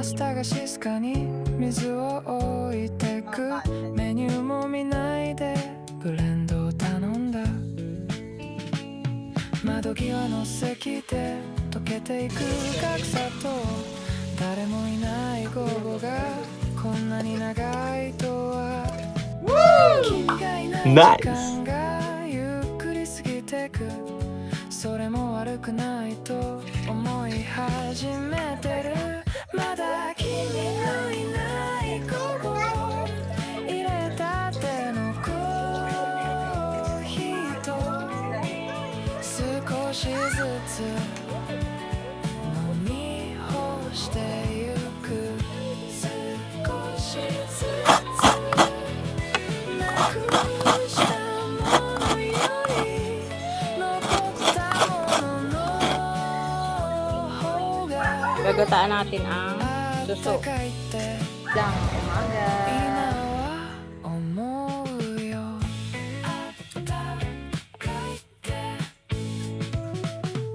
スタが静かに水を置いてくメニューも見ないでブレンドを頼んだ窓際の席で溶けていく格差と誰もいない午後がこんなに長いとは君がいない時間がゆっくり過ぎてくそれも悪くないと思い始めてるまだ君のいない午後入れたてのコーヒーと少しずつ飲み干してゆく少しずつなくしたものより残ったものの方が Gagataan natin ang suso 高いって lang umaga. 今は思うよ暖かいって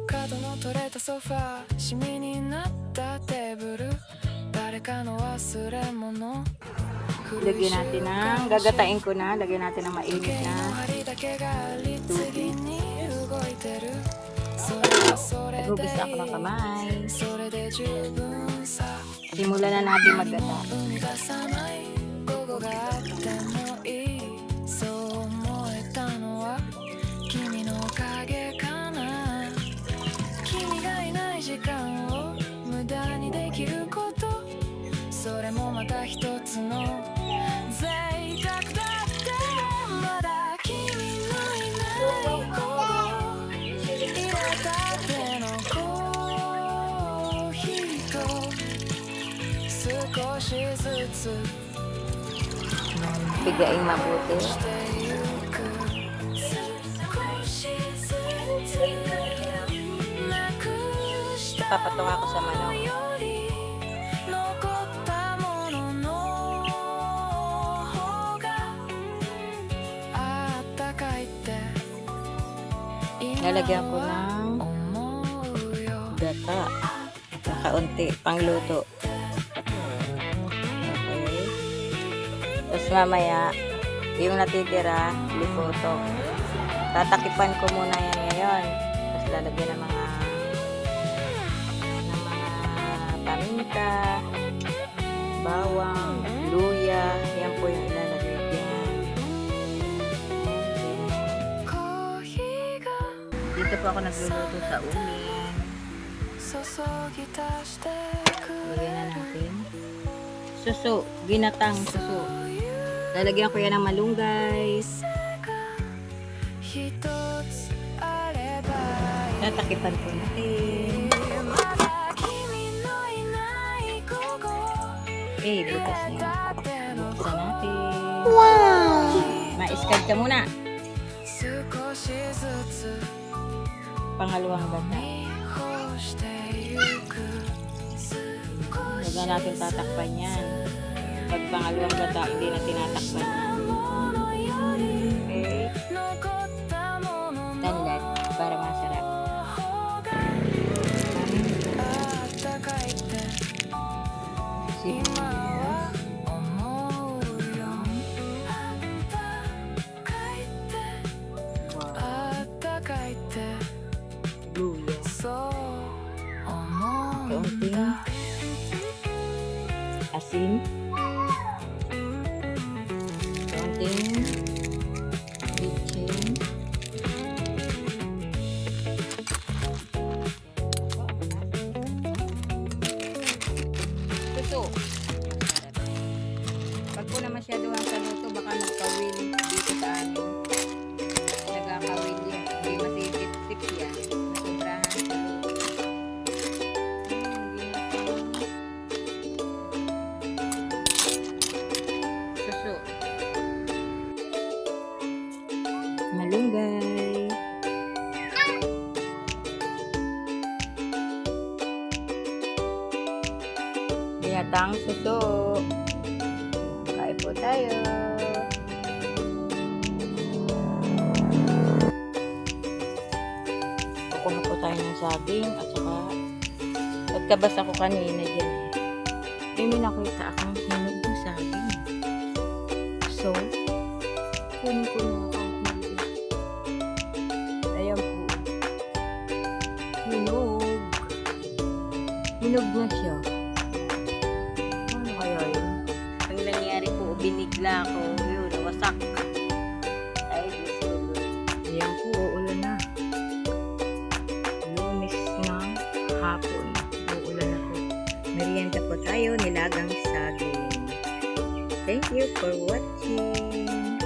角の取れたソファーシミになったテーブル誰かの忘れ物 Lagyan natin ng, gagatain ko na, lagyan natin ng mainit na tubig. Nagugas ako ng kamay. Simulan na natin maggata. Bigaing mabuti. Papatok ako sa manok. Lalagyan ko ng gata. Kaunti pangluto. Okay. Tapos mamaya, yung natitira, lipoto. Tatakipan ko muna yan ngayon. Tapos lalagyan ng mga paminta, bawang, luya. Yan po yung ilalagay dyan. Dito po ako nagluluto sa uling. Lagyan na natin. Suso, ginatang suso. Lalagyan ko yan ng malunggay. Tatakipan ko natin. Okay, bukas na. Buksan natin. Wow! Ma-iskad ka muna. Pangalawang gata. Huwag na natin tatakpan yan. Pag pangalawang gata, hindi na tinatakpan yan. Okay. Tanlad para masarap. Sibuyas. Luya. Kaunting asin. Kaunting bitchin. Suso. Pag po na masyado ang saluto, baka magkawil dito sa amin. Nagkakawil yan. Hindi masipit-sip yan. Nasobrahan sa luto. Suso. Malunggay. Ginatang suso. Kain po tayo. Kukuha po tayo ng saging at saka nagkabas ako kanina dyan. Eh, may nakita akong hinog na saging. So, kunin ko na kahit maliit. Ayan po. Hinog. Hinog na siya. Ano kaya yun? Ang nangyari po, binigla ko. Yun, nawasak. Ay, Diyos ko. Ayan po, uulan na. Lunes ng hapon. Uulan na po. Merienda po tayo, nilagang saging. Thank you for watching.